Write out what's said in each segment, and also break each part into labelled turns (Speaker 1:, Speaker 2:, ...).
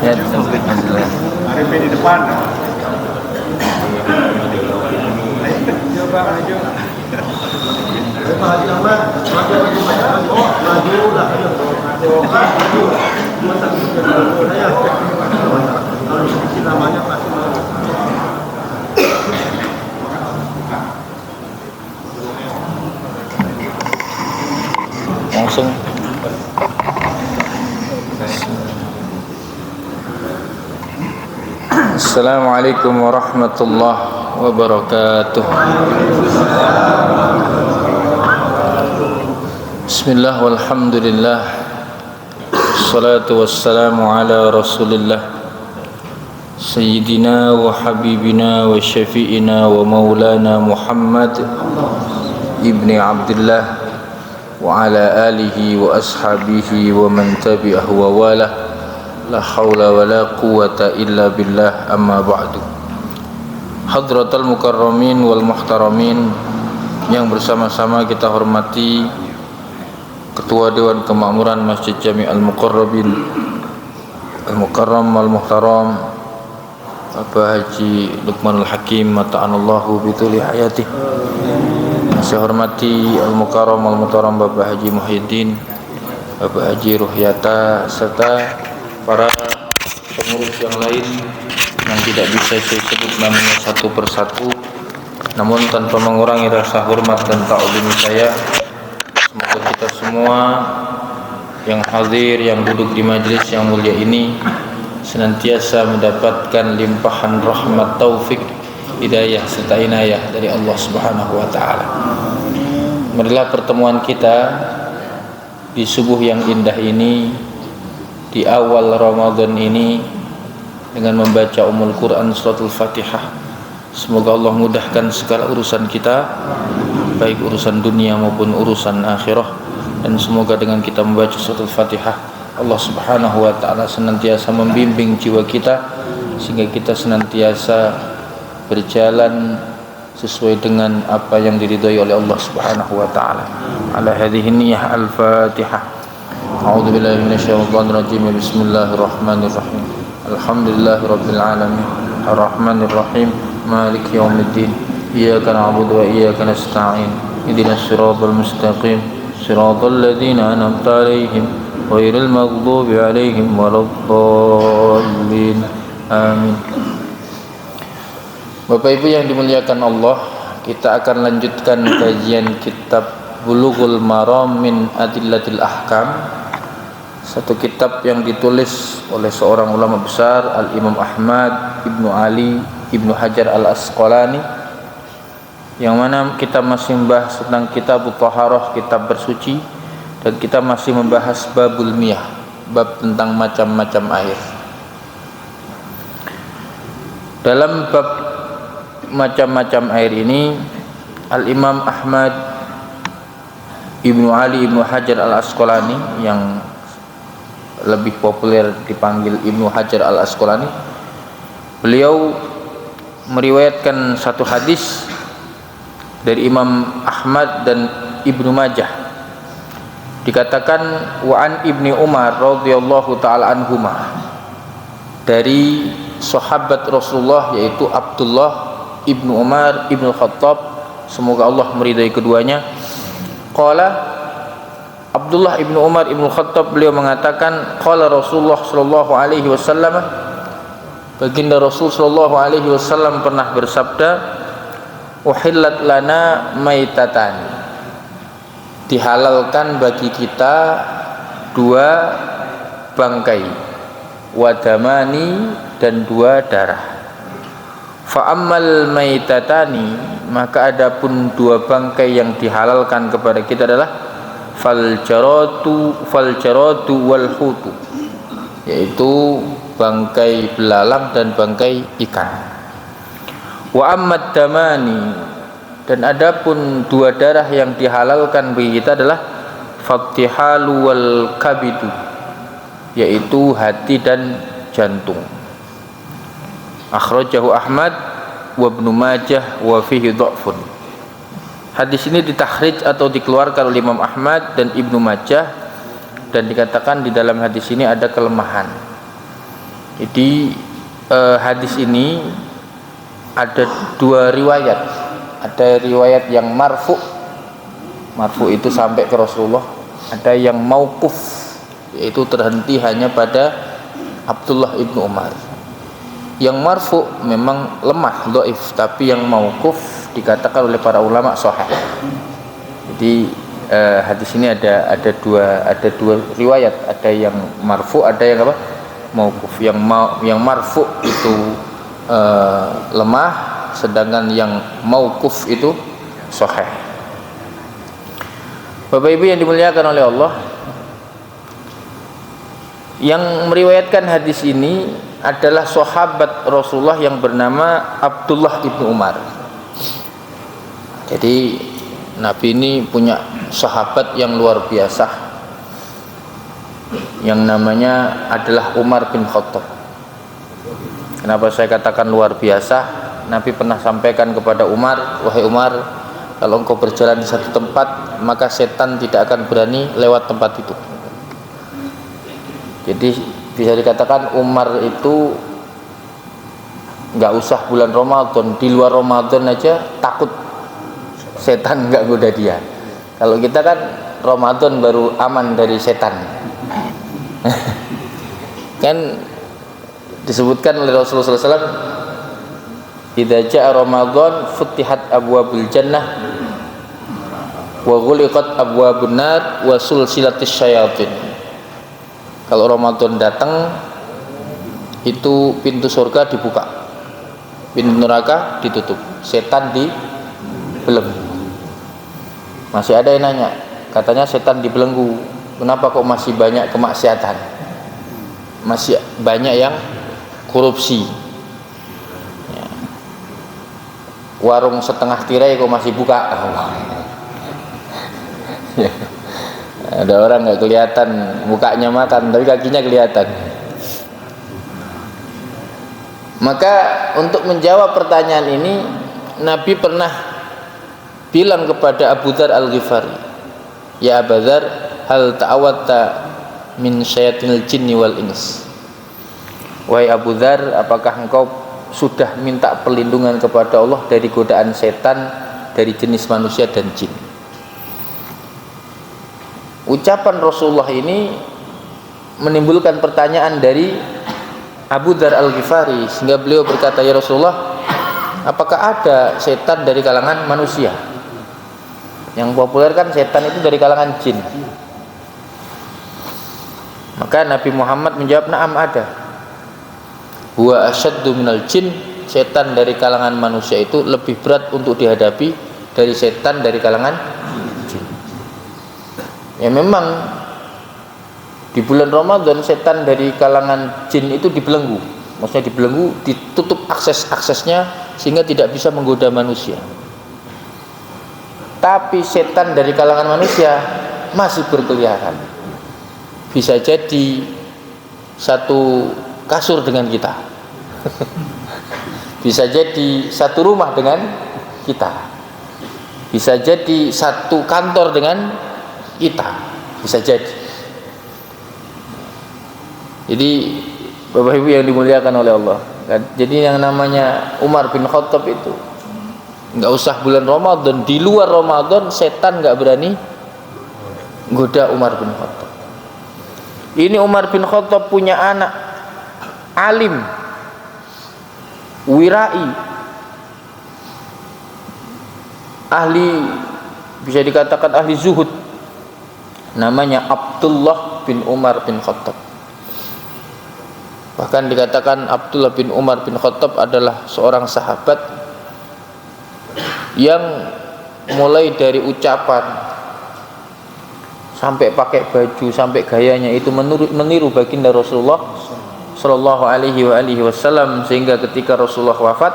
Speaker 1: Ya, alhamdulillah.
Speaker 2: Arifin di depan. Coba maju. Pak Haji Ahmad, maju lah. Kalau sedikit namanya pasti
Speaker 1: Langsung. Assalamualaikum warahmatullahi wabarakatuh. Bismillah walhamdulillah. Wassalatu wassalamu ala Rasulillah Sayyidina wa habibina wa syafi'ina wa maulana Muhammad ibni Abdullah wa ala alihi wa ashabihi wa man tabi'ahu wa walah. La hawla wa la quwata illa billah, amma ba'du. Hadratal mukarramin wal muhtaramin, yang bersama-sama kita hormati Ketua Dewan Kemakmuran Masjid Jami' Al-Muqarrabin Al-Mukarram Al-Muhtaram Bapak Haji Luqmanul Hakim mata'anallahu bituli hayatih. Saya hormati Al-Mukarram Al-Muhtaram Bapak Haji Muhyiddin, Bapak Haji Ruhyata, serta para pengurus yang lain yang tidak bisa saya sebut namanya satu persatu, namun tanpa mengurangi rasa hormat dan ta'zim saya. Semoga kita semua yang hadir, yang duduk di majelis yang mulia ini senantiasa mendapatkan limpahan rahmat, taufik, hidayah serta inayah dari Allah Subhanahu wa taala. Marilah pertemuan kita di subuh yang indah ini, di awal Ramadan ini, dengan membaca Ummul Quran Suratul Fatihah. Semoga Allah mudahkan segala urusan kita, baik urusan dunia maupun urusan akhirah. Dan semoga dengan kita membaca Suratul Fatihah, Allah Subhanahu wa taala senantiasa membimbing jiwa kita sehingga kita senantiasa berjalan sesuai dengan apa yang diridhai oleh Allah Subhanahu wa taala. Ala hadhihi niyyah al-Fatihah. A'udzu billahi minasyaitonir rajim. Bismillahirrahmanirrahim. Alhamdulillahirabbil alamin. Arrahmanir rahim. Maliki yaumiddin. Iyyaka na'budu wa iyyaka nasta'in. Ihdinas siratal mustaqim. Siratal ladzina an'amta 'alaihim ghairil maghdubi 'alaihim waladdallin. Amin. Bapak Ibu yang dimuliakan Allah, kita akan lanjutkan kajian kitab Bulughul Maram min Adillatil Ahkam, satu kitab yang ditulis oleh seorang ulama besar, Al-Imam Ahmad Ibnu Ali Ibnu Hajar Al-Asqalani, yang mana kita masih membahas tentang kitab Thaharah, kitab bersuci, dan kita masih membahas babul miyah, bab tentang macam-macam air. Dalam bab macam-macam air ini, Al-Imam Ahmad Ibnu Ali Ibnu Hajar Al-Asqalani, yang lebih populer dipanggil Ibnu Hajar Al-Asqalani, beliau meriwayatkan satu hadis dari Imam Ahmad dan Ibnu Majah. Dikatakan wa an Ibni Umar radhiyallahu taala anhuma, dari sahabat Rasulullah yaitu Abdullah Ibnu Umar Ibnu Khattab, semoga Allah meridai keduanya. Qala, Abdullah Ibnu Umar Ibnu Khattab, beliau mengatakan, qala Rasulullah sallallahu alaihi wasallam, baginda Rasul sallallahu alaihi wasallam pernah bersabda, uhillat lana maitatan, dihalalkan bagi kita dua bangkai, wadamani, dan dua darah. Fa ammal maitatani, maka adapun dua bangkai yang dihalalkan kepada kita adalah fal jaratu wal hutu, yaitu bangkai belalang dan bangkai ikan. Wa ammad damani, dan adapun dua darah yang dihalalkan bagi kita adalah fattihalu wal kabidu, yaitu hati dan jantung. Akhrajahu Ahmad wa Ibnu Majah wa fihi dha'fun. Hadis ini ditakhrij atau dikeluarkan oleh Imam Ahmad dan Ibnu Majah, dan dikatakan di dalam hadis ini ada kelemahan, Jadi hadis ini ada dua riwayat. Ada riwayat yang marfu itu sampai ke Rasulullah. Ada yang mauquf, yaitu terhenti hanya pada Abdullah ibnu Umar. Yang marfu memang lemah, dhaif, tapi yang mauquf dikatakan oleh para ulama sahih. Jadi hadis ini ada dua riwayat, ada yang marfu, ada yang apa? Mauquf. Yang marfu itu lemah, sedangkan yang mauquf itu sahih. Bapak Ibu yang dimuliakan oleh Allah, yang meriwayatkan hadis ini adalah sahabat Rasulullah yang bernama Abdullah ibnu Umar. Jadi Nabi ini punya sahabat yang luar biasa, yang namanya adalah Umar bin Khattab. Kenapa saya katakan luar biasa? Nabi pernah sampaikan kepada Umar, wahai Umar, kalau engkau berjalan di satu tempat, maka setan tidak akan berani lewat tempat itu. Jadi bisa dikatakan Umar itu nggak usah bulan Ramadan, di luar Ramadan aja takut setan nggak goda dia. Kalau kita kan Ramadan baru aman dari setan. Kan disebutkan oleh Rasulullah SAW, idza jaa Ramadan futihat abwabul jannah wa ghuliqat abwabun nar wa sulsilatis syayatin. Kalau Ramadan datang, itu pintu surga dibuka, pintu neraka ditutup, setan dibelenggu. Masih ada yang nanya, katanya setan dibelenggu, kenapa kok masih banyak kemaksiatan, masih banyak yang korupsi, ya. Warung setengah tirai kok masih buka. Ya. Ada orang nggak kelihatan mukanya makan, tapi kakinya kelihatan. Maka untuk menjawab pertanyaan ini, Nabi pernah bilang kepada Abu Dzar Al-Ghifari, ya Abu Dzar, hal ta'awadta min syayatinil jinni wal ins. Wahai Abu Dzar, apakah engkau sudah minta perlindungan kepada Allah dari godaan setan dari jenis manusia dan jin? Ucapan Rasulullah ini menimbulkan pertanyaan dari Abu Dzar Al-Ghifari, sehingga beliau berkata, ya Rasulullah, apakah ada setan dari kalangan manusia? Yang populer kan setan itu dari kalangan jin. Maka Nabi Muhammad menjawab, na'am ada. Huwa asyaddu minal jin, setan dari kalangan manusia itu lebih berat untuk dihadapi dari setan dari kalangan jin. Ya memang di bulan Ramadan setan dari kalangan jin itu dibelenggu, maksudnya dibelenggu, ditutup aksesnya sehingga tidak bisa menggoda manusia. Tapi setan dari kalangan manusia masih berkeliaran, bisa jadi satu kasur dengan kita, bisa jadi satu rumah dengan kita, bisa jadi satu kantor dengan kita, bisa jadi. Jadi Bapak Ibu yang dimuliakan oleh Allah, jadi yang namanya Umar bin Khattab itu nggak usah bulan Ramadan, di luar Ramadan setan nggak berani goda Umar bin Khattab. Ini Umar bin Khattab punya anak alim, wirai, ahli, bisa dikatakan ahli zuhud, namanya Abdullah bin Umar bin Khattab. Bahkan dikatakan Abdullah bin Umar bin Khattab adalah seorang sahabat yang mulai dari ucapan sampai pakai baju, sampai gayanya itu meniru baginda Rasulullah Shallallahu Alaihi Wasallam, sehingga ketika Rasulullah wafat,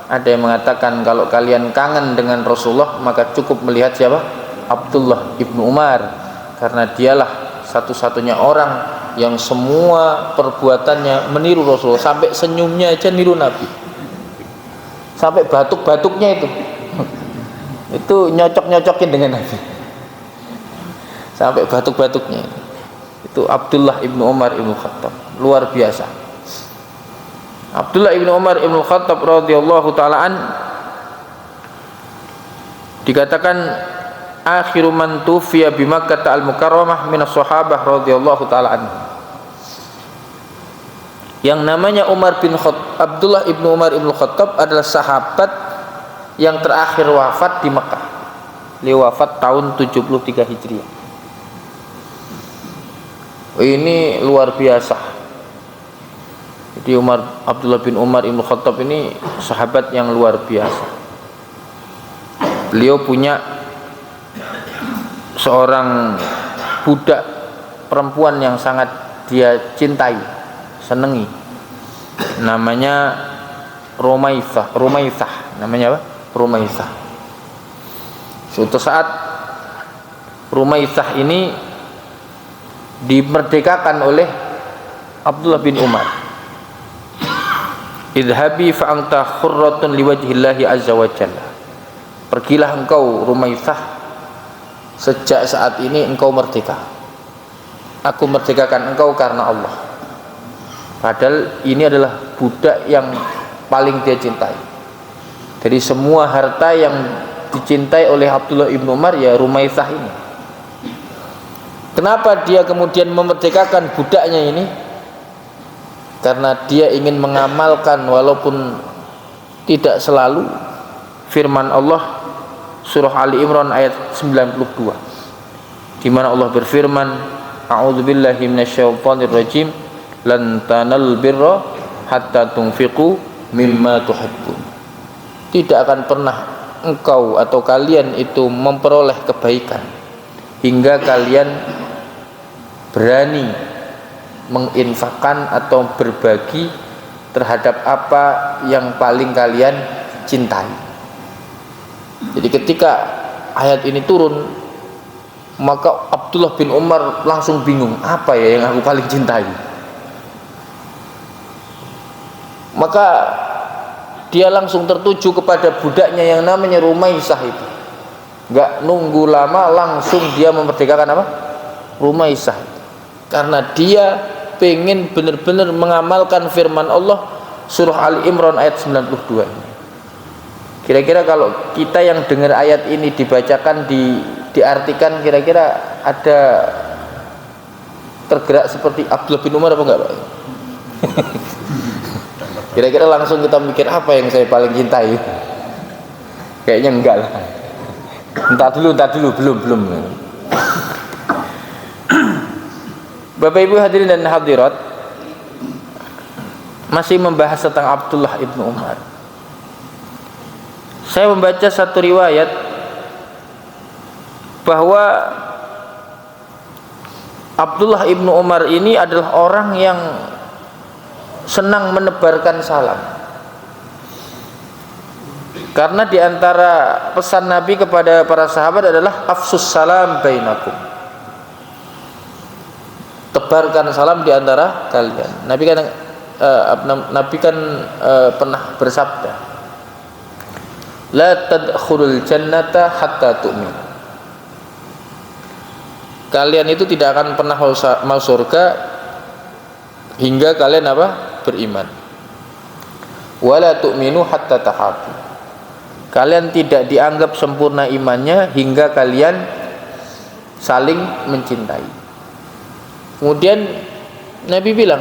Speaker 1: ada yang mengatakan kalau kalian kangen dengan Rasulullah maka cukup melihat siapa? Abdullah ibnu Umar, karena dialah satu-satunya orang yang semua perbuatannya meniru Rasulullah, sampai senyumnya aja niru Nabi, sampai batuk-batuknya itu nyocok-nyocokin dengan Nabi, sampai batuk-batuknya itu Abdullah ibnu Umar ibnu Khattab, luar biasa. Abdullah ibn Umar ibn Khattab radhiyallahu ta'ala an dikatakan akhiru man tufiya bi Makkah al-Mukarramah minas sahabah radhiyallahu ta'ala an. Yang namanya Abdullah ibn Umar ibn Khattab adalah sahabat yang terakhir wafat di Mekah. Beliau wafat tahun 73 Hijriah. Ini luar biasa. Jadi Abdullah bin Umar ibn Khattab ini sahabat yang luar biasa. Beliau punya seorang budak perempuan yang sangat dia cintai, senangi. Namanya Rumaisah. Namanya apa? Rumaisah. Suatu saat Rumaisah ini dimerdekakan oleh Abdullah bin Umar. Idhabi fa anta khurratun liwajhillahi azza wa jalla. Pergilah engkau Rumaisah, sejak saat ini engkau merdeka. Aku merdekakan engkau karena Allah. Padahal ini adalah budak yang paling dia cintai. Dari semua harta yang dicintai oleh Abdullah ibn Umar, ya Rumaisah ini. Kenapa dia kemudian memerdekakan budaknya ini? Karena dia ingin mengamalkan walaupun tidak selalu firman Allah surah Ali Imran ayat 92, di mana Allah berfirman, a'udzubillahi minasyaitonir rajim, lan tanal birra hatta tunfiqu mimma tuhibbun. Tidak akan pernah engkau atau kalian itu memperoleh kebaikan hingga kalian berani menginfakkan atau berbagi terhadap apa yang paling kalian cintai. Jadi ketika ayat ini turun, maka Abdullah bin Umar langsung bingung, apa ya yang aku paling cintai? Maka dia langsung tertuju kepada budaknya yang namanya Rumaisah itu. Gak nunggu lama, langsung dia memerdekakan apa? Rumaisah. Karena dia pengen benar-benar mengamalkan firman Allah surah Ali Imran ayat 92 ini. Kira-kira kalau kita yang dengar ayat ini dibacakan, diartikan, kira-kira ada tergerak seperti Abdullah bin Umar apa enggak, Pak? Kira-kira langsung kita mikir, apa yang saya paling cintai? Kayaknya enggak lah. Entar dulu, belum. Bapak Ibu hadirin dan hadirat, masih membahas tentang Abdullah ibnu Umar. Saya membaca satu riwayat bahwa Abdullah ibnu Umar ini adalah orang yang senang menebarkan salam. Karena diantara pesan Nabi kepada para sahabat adalah afsus salam bainakum. Tebarkan salam di antara kalian. Nabi kan pernah bersabda, la tadkhulul jannata hatta tu'min. Kalian itu tidak akan pernah masuk surga hingga kalian apa? Beriman. Wala tu'minu hatta tahabbu. Kalian tidak dianggap sempurna imannya hingga kalian saling mencintai. Kemudian Nabi bilang,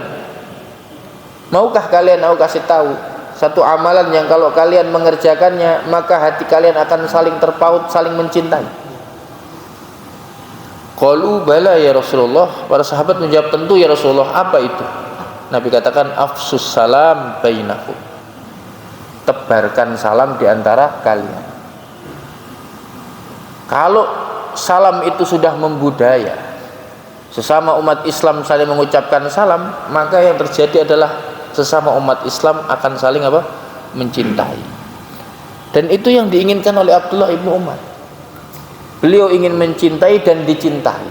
Speaker 1: maukah kalian aku kasih tahu satu amalan yang kalau kalian mengerjakannya maka hati kalian akan saling terpaut, saling mencintai? Qalu bala ya Rasulullah. Para sahabat menjawab, tentu ya Rasulullah. Apa itu? Nabi katakan, afsus salam bainakum. Tebarkan salam di antara kalian. Kalau salam itu sudah membudaya, sesama umat Islam saling mengucapkan salam, maka yang terjadi adalah sesama umat Islam akan saling apa? Mencintai. Dan itu yang diinginkan oleh Abdullah ibnu Umar. Beliau ingin mencintai dan dicintai.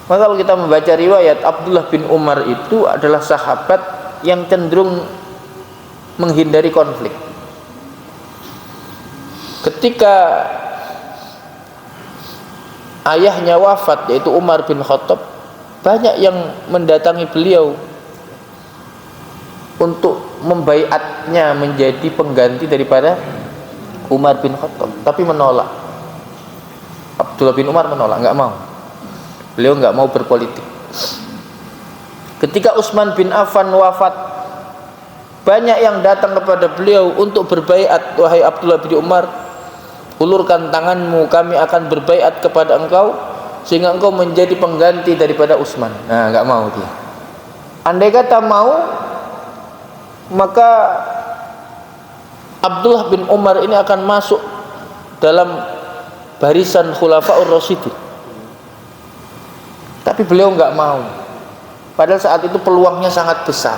Speaker 1: Maka kalau kita membaca riwayat, Abdullah bin Umar itu adalah sahabat yang cenderung menghindari konflik. Ketika ayahnya wafat, yaitu Umar bin Khattab, banyak yang mendatangi beliau untuk membaiatnya menjadi pengganti daripada Umar bin Khattab, tapi menolak. Abdullah bin Umar menolak, nggak mau. Beliau nggak mau berpolitik. Ketika Utsman bin Affan wafat, banyak yang datang kepada beliau untuk berbaiat. Wahai Abdullah bin Umar, ulurkan tanganmu, kami akan berbaiat kepada engkau sehingga engkau menjadi pengganti daripada Utsman. Nah, nggak mau dia. Andai kata mau, maka Abdullah bin Umar ini akan masuk dalam barisan Khulafaur Rasyidin. Tapi beliau nggak mau. Padahal saat itu peluangnya sangat besar.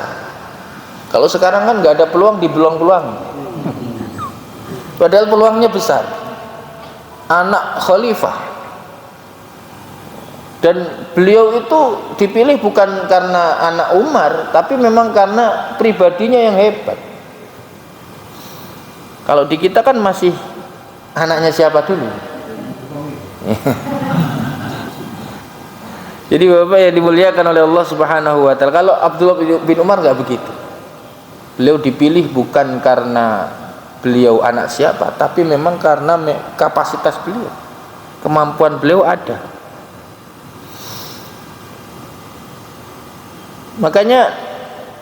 Speaker 1: Kalau sekarang kan nggak ada peluang, dibeluang-beluang. Padahal peluangnya besar. Anak khalifah. Dan beliau itu dipilih bukan karena anak Umar, tapi memang karena pribadinya yang hebat. Kalau di kita kan masih anaknya siapa dulu. Jadi Bapak yang dimuliakan oleh Allah Subhanahu wa taala, kalau Abdullah bin Umar enggak begitu. Beliau dipilih bukan karena beliau anak siapa, tapi memang karena kapasitas beliau. Kemampuan beliau ada. Makanya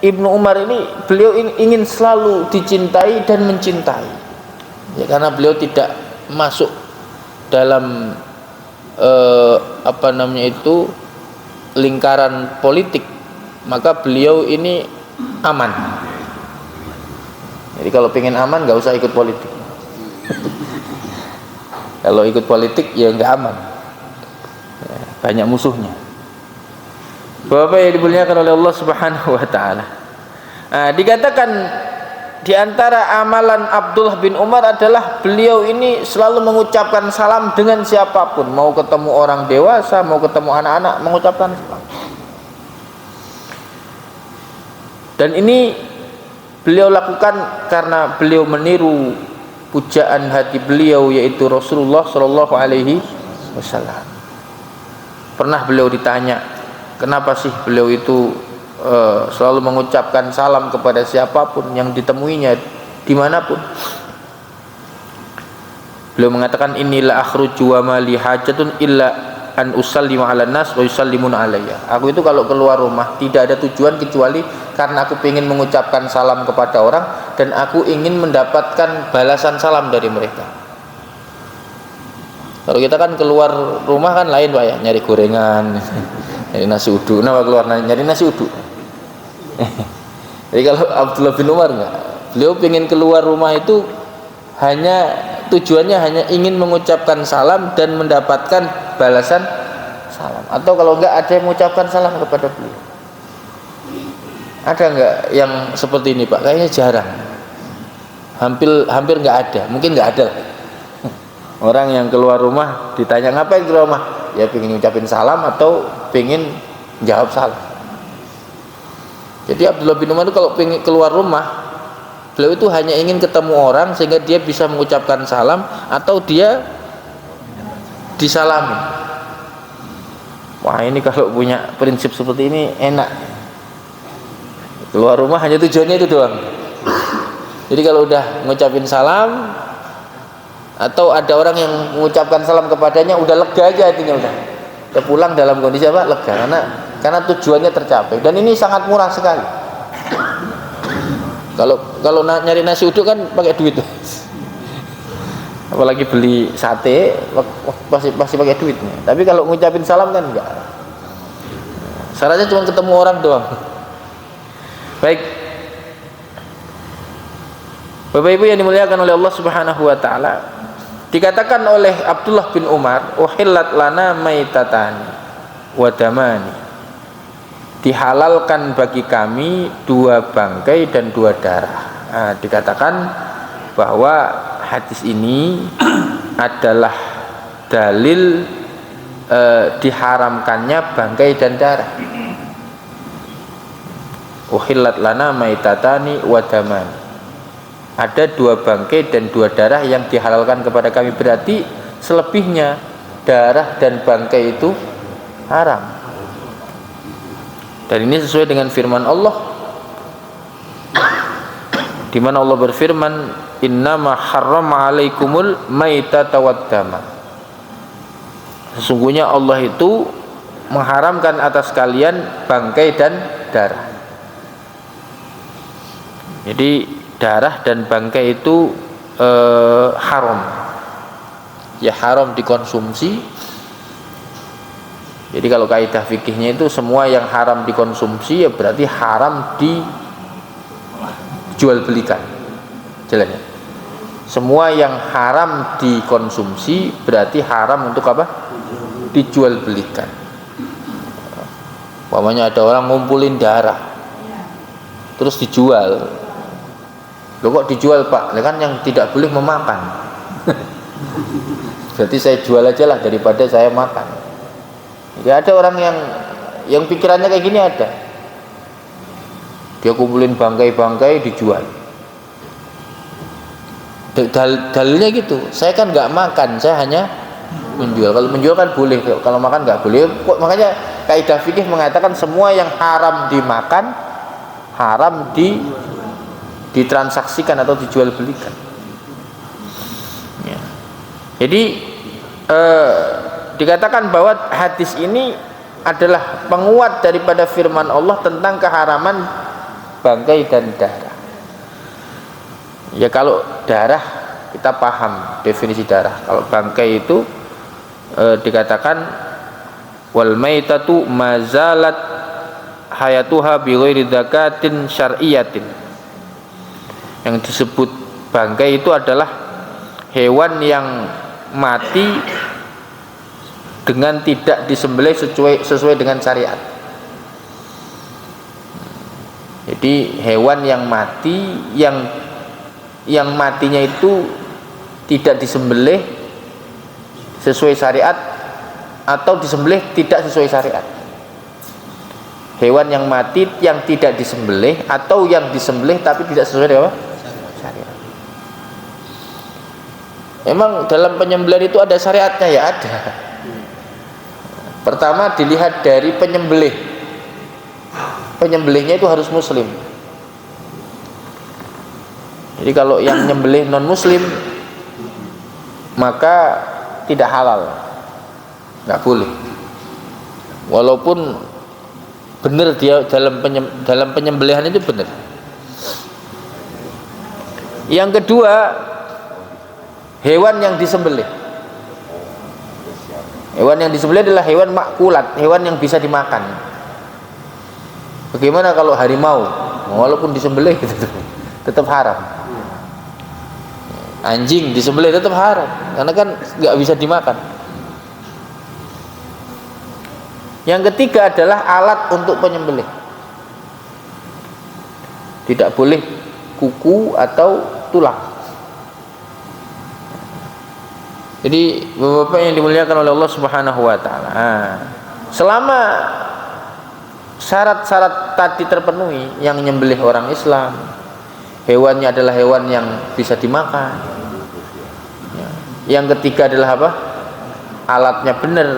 Speaker 1: Ibnu Umar ini beliau ingin selalu dicintai dan mencintai. Ya, karena beliau tidak masuk dalam lingkaran politik, maka beliau ini aman. Jadi kalau pengen aman nggak usah ikut politik. Kalau ikut politik ya nggak aman, ya, banyak musuhnya. Bapak yang dimuliakan oleh Allah Subhanahu wa taala. Dikatakan di antara amalan Abdullah bin Umar adalah beliau ini selalu mengucapkan salam dengan siapapun, mau ketemu orang dewasa, mau ketemu anak-anak, mengucapkan salam. Dan ini beliau lakukan karena beliau meniru pujaan hati beliau, yaitu Rasulullah Shallallahu Alaihi Wasallam. Pernah beliau ditanya, kenapa sih beliau itu selalu mengucapkan salam kepada siapapun yang ditemuinya dimanapun. Beliau mengatakan, inilah akhruju wa ma li hajatun illa an usallima ala nas wa yusallimuna alayya. Aku itu kalau keluar rumah tidak ada tujuan kecuali karena aku ingin mengucapkan salam kepada orang dan aku ingin mendapatkan balasan salam dari mereka. Kalau kita kan keluar rumah kan lain Pak ya, nyari gorengan, nyari nasi uduk. Kenapa keluar nyari nasi uduk? Jadi kalau Abdullah bin Umar enggak, beliau ingin keluar rumah itu tujuannya hanya ingin mengucapkan salam dan mendapatkan balasan salam. Atau kalau enggak ada yang mengucapkan salam kepada beliau. Ada enggak yang seperti ini Pak? Kayaknya jarang. Hampir enggak ada. Mungkin enggak ada. Orang yang keluar rumah ditanya ngapain keluar rumah? Ya pengen ngucapin salam atau pengen jawab salam. Jadi Abdullah bin Umar itu kalau pengen keluar rumah, beliau itu hanya ingin ketemu orang sehingga dia bisa mengucapkan salam atau dia disalami. Wah, ini kalau punya prinsip seperti ini enak. Keluar rumah hanya tujuannya itu doang. Jadi kalau udah ngucapin salam atau ada orang yang mengucapkan salam kepadanya, udah lega aja hatinya, udah pulang dalam kondisi apa? Lega, karena tujuannya tercapai. Dan ini sangat murah sekali. Kalau nyari nasi uduk kan pakai duit, apalagi beli sate pasti pakai duit. Tapi kalau ngucapin salam kan enggak. Syaratnya cuma ketemu orang doang. Baik, Bapak Ibu yang dimuliakan oleh Allah Subhanahu wa taala, dikatakan oleh Abdullah bin Umar, uhillat lana maitatani wa damani. Dihalalkan bagi kami 2 bangkai dan 2 darah. Dikatakan bahwa hadis ini adalah dalil diharamkannya bangkai dan darah. Uhillat lana maitatani wa damani. Ada 2 bangkai dan 2 darah yang dihalalkan kepada kami, berarti selebihnya darah dan bangkai itu haram. Dan ini sesuai dengan firman Allah, di mana Allah berfirman, innama harrama alaikumul maitata waddama. Sesungguhnya Allah itu mengharamkan atas kalian bangkai dan darah. Jadi darah dan bangkai itu haram. Ya haram dikonsumsi. Jadi kalau kaidah fikihnya itu semua yang haram dikonsumsi ya berarti haram dijual belikan. Jelas ya? Semua yang haram dikonsumsi berarti haram untuk apa? Dijual belikan. Umpamanya ada orang ngumpulin darah terus dijual. Loh kok dijual Pak? Kan yang tidak boleh memakan. Berarti saya jual aja lah daripada saya makan. Ya ada orang yang pikirannya kayak gini ada. Dia kumpulin bangkai-bangkai dijual. Dalilnya gitu. Saya kan nggak makan, saya hanya menjual. Kalau menjual kan boleh, kalau makan nggak boleh. Makanya kaidah fikih mengatakan semua yang haram dimakan, haram ditransaksikan atau dijual belikan. Ya. Jadi dikatakan bahwa hadis ini adalah penguat daripada firman Allah tentang keharaman bangkai dan darah. Ya kalau darah kita paham definisi darah. Kalau bangkai itu dikatakan wal maitatu mazalat hayatuha bi ghairi zakatin syar'iyatin. Yang disebut bangkai itu adalah hewan yang mati dengan tidak disembelih sesuai dengan syariat. Jadi hewan yang mati yang matinya itu tidak disembelih sesuai syariat atau disembelih tidak sesuai syariat. Hewan yang mati yang tidak disembelih atau yang disembelih tapi tidak sesuai dengan syariat. Emang dalam penyembelihan itu ada syariatnya? Ya ada. Pertama dilihat dari penyembelih. Penyembelihnya itu harus muslim. Jadi kalau yang nyembelih non muslim maka tidak halal, nggak boleh. Walaupun benar dia dalam penyembelihan itu benar. Yang kedua, hewan yang disembelih. Hewan yang disembelih adalah hewan makulat, hewan yang bisa dimakan. Bagaimana kalau harimau? Walaupun disembelih tetap haram. Anjing disembelih tetap haram, karena kan nggak bisa dimakan. Yang ketiga adalah alat untuk penyembelih. Tidak boleh kuku atau tulang. Jadi Bapak yang dimuliakan oleh Allah Subhanahu wa taala. Selama syarat-syarat tadi terpenuhi, yang nyembelih orang Islam, hewannya adalah hewan yang bisa dimakan. Yang ketiga adalah apa? Alatnya benar.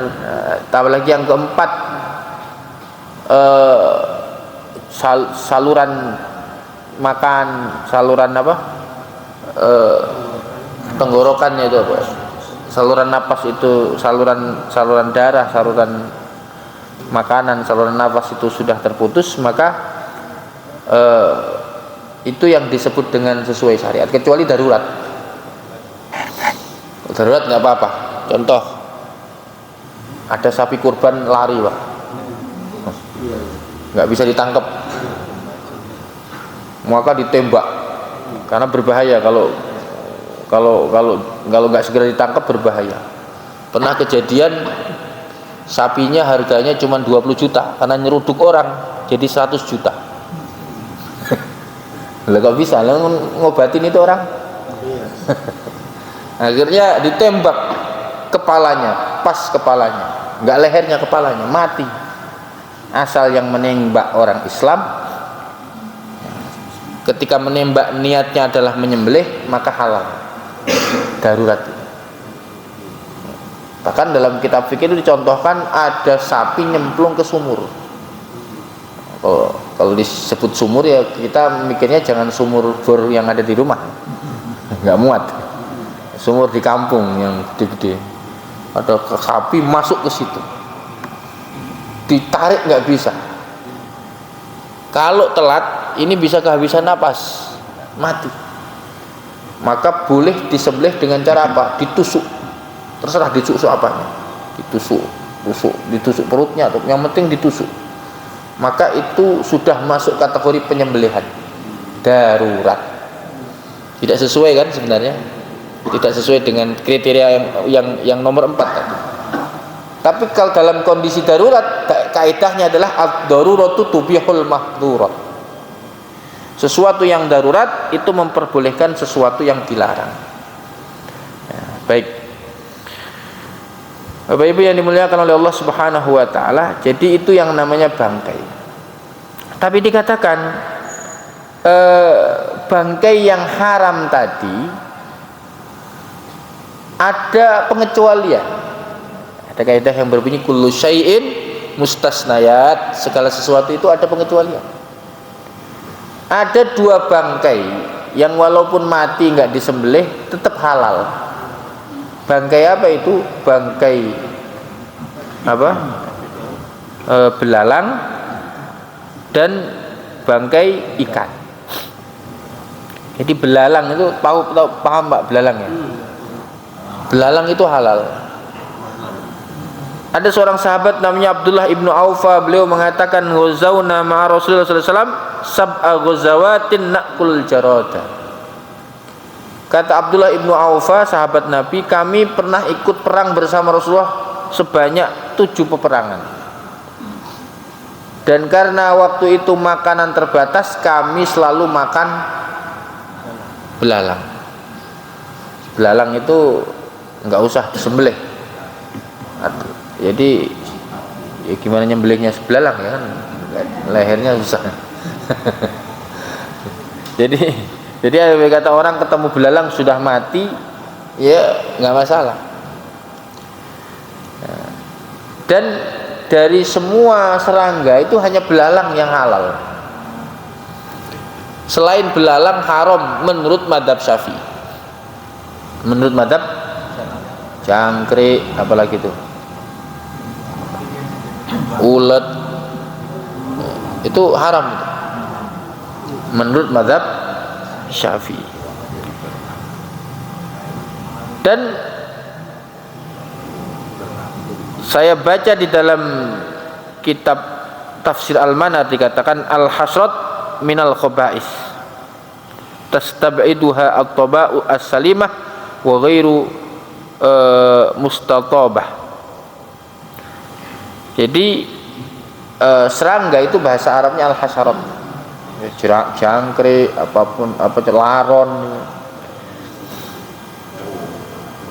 Speaker 1: Apalagi yang keempat, saluran makan, saluran apa? Tenggorokannya itu apa? Saluran napas itu, saluran darah, saluran makanan, saluran nafas itu sudah terputus, maka itu yang disebut dengan sesuai syariat, kecuali darurat. Darurat nggak apa-apa. Contoh, ada sapi kurban lari Pak, nggak bisa ditangkap, maka ditembak karena berbahaya. Kalau nggak segera ditangkap berbahaya. Pernah kejadian sapinya harganya cuma 20 juta karena nyeruduk orang jadi 100 juta. Lah kok bisa? Lah ngobatin itu orang. Akhirnya ditembak kepalanya, pas kepalanya, nggak lehernya, kepalanya, mati. Asal yang menembak orang Islam, ketika menembak niatnya adalah menyembelih, maka halal. Darurat. Bahkan dalam kitab fikih itu dicontohkan ada sapi nyemplung ke sumur. Kalau disebut sumur ya kita mikirnya jangan sumur bor yang ada di rumah, nggak muat. Sumur di kampung yang gede-gede, ada sapi masuk ke situ, ditarik nggak bisa. Kalau telat ini bisa kehabisan napas, mati. Maka boleh disembelih dengan cara apa? Ditusuk, terserah ditusuk apanya, ditusuk perutnya, atau yang penting ditusuk. Maka itu sudah masuk kategori penyembelihan darurat. Tidak sesuai kan sebenarnya, tidak sesuai dengan kriteria yang nomor 4 tadi. Tapi kalau dalam kondisi darurat, kaidahnya adalah ad-daruratu tubihul mahdzurat. Sesuatu yang darurat itu memperbolehkan sesuatu yang dilarang. Ya, baik. Bapak Ibu yang dimuliakan oleh Allah Subhanahu wa taala, jadi itu yang namanya bangkai. Tapi dikatakan bangkai yang haram tadi ada pengecualian. Ada kaidah yang berbunyi kullu syai'in mustasnayat, segala sesuatu itu ada pengecualian. Ada 2 bangkai yang walaupun mati nggak disembelih tetap halal. Bangkai apa itu? Bangkai apa? Belalang dan bangkai ikan. Jadi belalang itu paham Pak belalang ya? Belalang itu halal. Ada seorang sahabat namanya Abdullah ibnu Aufa, beliau mengatakan ghazawna ma'a Rasulullah sallallahu alaihi wasallam sab'a ghazawatin na'kul jarada. Kata Abdullah ibnu Aufa, sahabat Nabi, kami pernah ikut perang bersama Rasulullah sebanyak 7 peperangan. Dan karena waktu itu makanan terbatas, kami selalu makan belalang. Belalang itu nggak usah disembelih. Jadi ya gimana nyembelihnya belalang ya kan, lehernya susah. jadi kata orang ketemu belalang sudah mati ya nggak masalah. Dan dari semua serangga itu hanya belalang yang halal. Selain belalang haram menurut mazhab Syafi'i. Menurut mazhab jangkrik, apalagi itu ulet, itu haram itu. Menurut mazhab Syafi'i. Dan saya baca di dalam kitab Tafsir Al-Manar dikatakan al-hasrat minal khaba'is tastab'iduha at-taba'u as-salimah wa ghairu mustatabah. Jadi serangga itu bahasa Arabnya al-hasyarat, jangkrik, apapun, laron.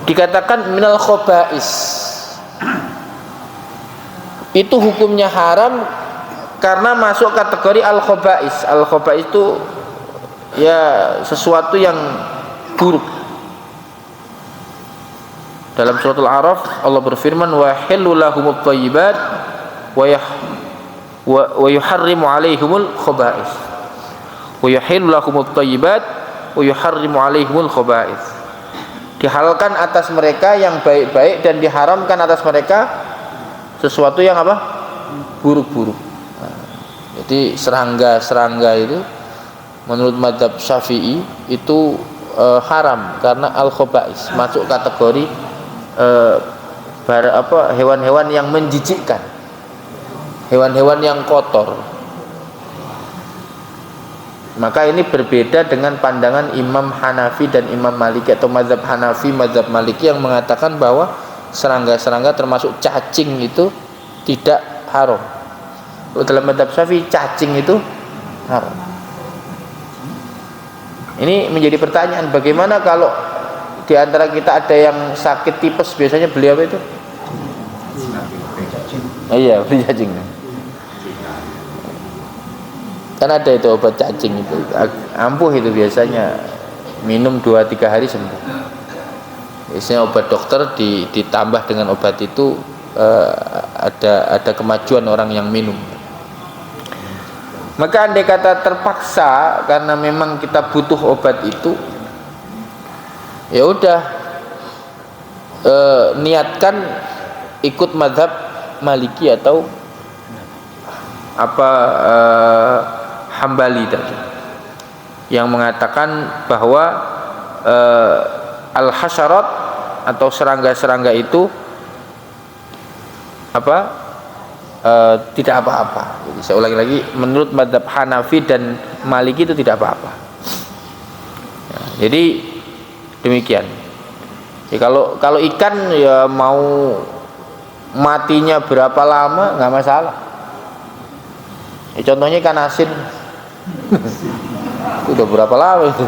Speaker 1: Dikatakan minal khobais, itu hukumnya haram karena masuk kategori al-khobais. Al-khobais itu ya sesuatu yang buruk. Dalam surat Al-A'raf Allah berfirman wa hillu lahumut thayyibat wa yuharrimu alaihimul khaba'is. Wa yuhillu lahumut thayyibat wa yuharrimu alaihimul khaba'is. Dihalalkan atas mereka yang baik-baik dan diharamkan atas mereka sesuatu yang apa? Buruk-buruk. Nah, jadi serangga itu menurut mazhab Syafi'i itu haram karena al-khaba'is, masuk kategori hewan-hewan yang menjijikkan, hewan-hewan yang kotor. Maka ini berbeda dengan pandangan Imam Hanafi dan Imam Maliki, atau mazhab Hanafi, mazhab Maliki yang mengatakan bahwa serangga-serangga termasuk cacing itu tidak haram. Dalam mazhab Syafi'i cacing itu haram. Ini menjadi pertanyaan, bagaimana kalau di antara kita ada yang sakit tipes, biasanya beli apa itu? Iya, beli cacing. Kan ada itu obat cacing itu, ampuh itu biasanya, minum 2-3 hari sembuh. Biasanya obat dokter ditambah dengan obat itu ada kemajuan orang yang minum. Maka andai kata terpaksa karena memang kita butuh obat itu, ya udah, niatkan ikut mazhab Maliki atau Hambali tadi, yang mengatakan bahwa al-hasyarat atau serangga-serangga itu tidak apa-apa. Jadi saya ulangi lagi, menurut mazhab Hanafi dan Maliki itu tidak apa-apa. Ya, jadi demikian. Ya, kalau ikan ya mau matinya berapa lama nggak masalah. Ya, contohnya ikan asin. Itu udah berapa lama itu?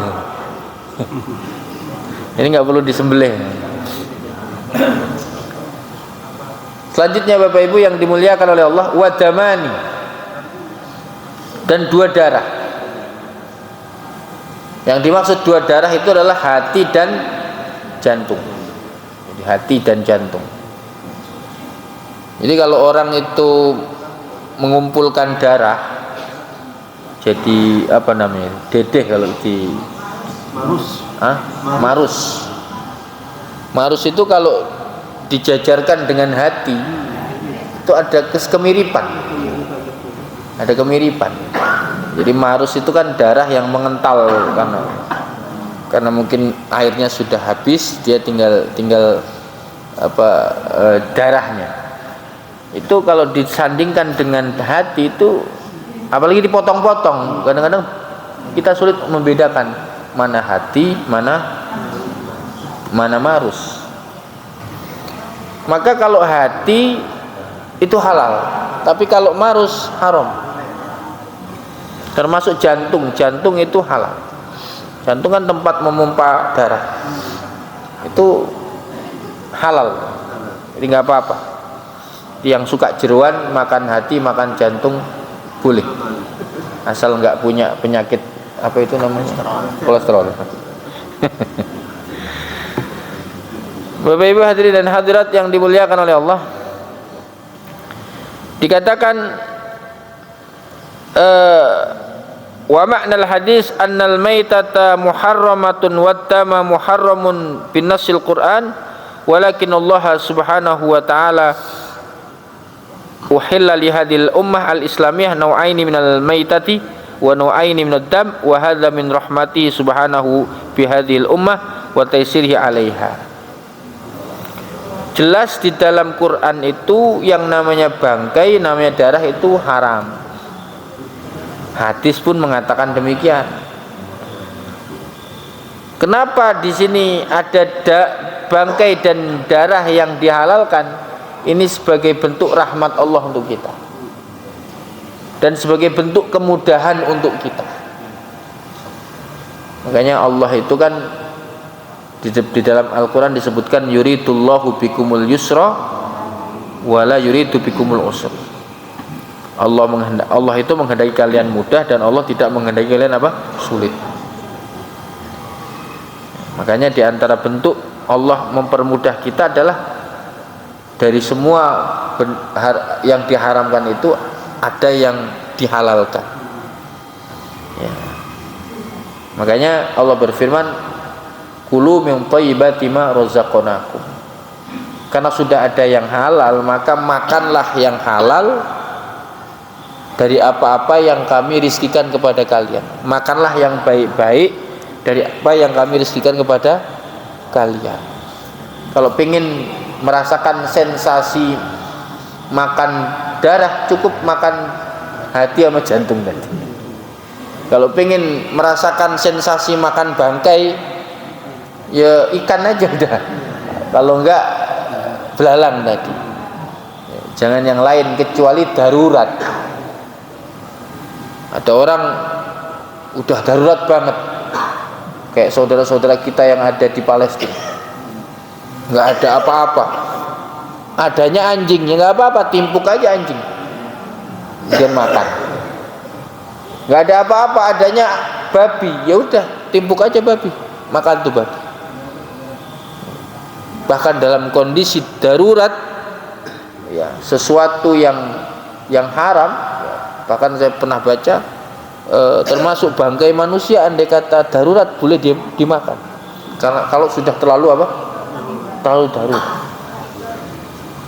Speaker 1: Ini nggak perlu disembelih. Selanjutnya Bapak Ibu yang dimuliakan oleh Allah, wadamani, dan dua darah. Yang dimaksud dua darah itu adalah hati dan jantung. Jadi hati dan jantung. Jadi kalau orang itu mengumpulkan darah, jadi apa namanya? Dedeh kalau di Marus itu kalau dijajarkan dengan hati itu ada kemiripan. Ada kemiripan. Jadi marus itu kan darah yang mengental karena mungkin airnya sudah habis, dia tinggal darahnya. Itu kalau disandingkan dengan hati itu, apalagi dipotong-potong, kadang-kadang kita sulit membedakan mana hati, mana marus. Maka kalau hati itu halal, tapi kalau marus haram. Termasuk jantung itu halal. Jantung kan tempat memompa darah, itu halal, jadi nggak apa-apa. Yang suka jeroan makan hati, makan jantung boleh, asal nggak punya penyakit apa itu namanya, kolesterol. Bapak Ibu hadirin dan hadirat yang dimuliakan oleh Allah, dikatakan wa ma'nal hadis annal maitata muharramatun wattama muharramun bin nassil Qur'an walakin Allah subhanahu wa ta'ala uhilla li hadhil ummah al-islamiyah naw'aini minal maitati wa naw'aini minad dam wa hadza min rahmatihi subhanahu bi hadhil ummah wa taysirihi 'alaiha. Jelas di dalam Quran itu yang namanya bangkai, namanya darah itu haram. Hadis pun mengatakan demikian. Kenapa di sini ada bangkai dan darah yang dihalalkan? Ini sebagai bentuk rahmat Allah untuk kita dan sebagai bentuk kemudahan untuk kita. Makanya Allah itu kan di dalam Al-Quran disebutkan yuridullahu bikumul yusra wala yuridu bikumul usra. Allah itu menghendaki kalian mudah dan Allah tidak menghendaki kalian sulit. Makanya di antara bentuk Allah mempermudah kita adalah dari semua yang diharamkan itu ada yang dihalalkan. Ya. Makanya Allah berfirman, kulu min thayyibati ma razaqnakum. Karena sudah ada yang halal, maka makanlah yang halal dari apa-apa yang kami rizkikan kepada kalian. Makanlah yang baik-baik dari apa yang kami rizkikan kepada kalian. Kalau pengen merasakan sensasi makan darah, cukup makan hati sama jantung tadi. Kalau pengen merasakan sensasi makan bangkai, ya ikan aja udah. Kalau enggak belalang tadi. Jangan yang lain kecuali darurat. Ada orang udah darurat banget, kayak saudara-saudara kita yang ada di Palestina, nggak ada apa-apa, adanya anjing, ya nggak apa-apa, timpuk aja anjing, dia makan. Nggak ada apa-apa, adanya babi, ya udah timpuk aja babi, makan tuh babi. Bahkan dalam kondisi darurat, ya sesuatu yang haram, bahkan saya pernah baca termasuk bangkai manusia andai kata darurat boleh dimakan. Karena kalau sudah terlalu apa? Terlalu darurat.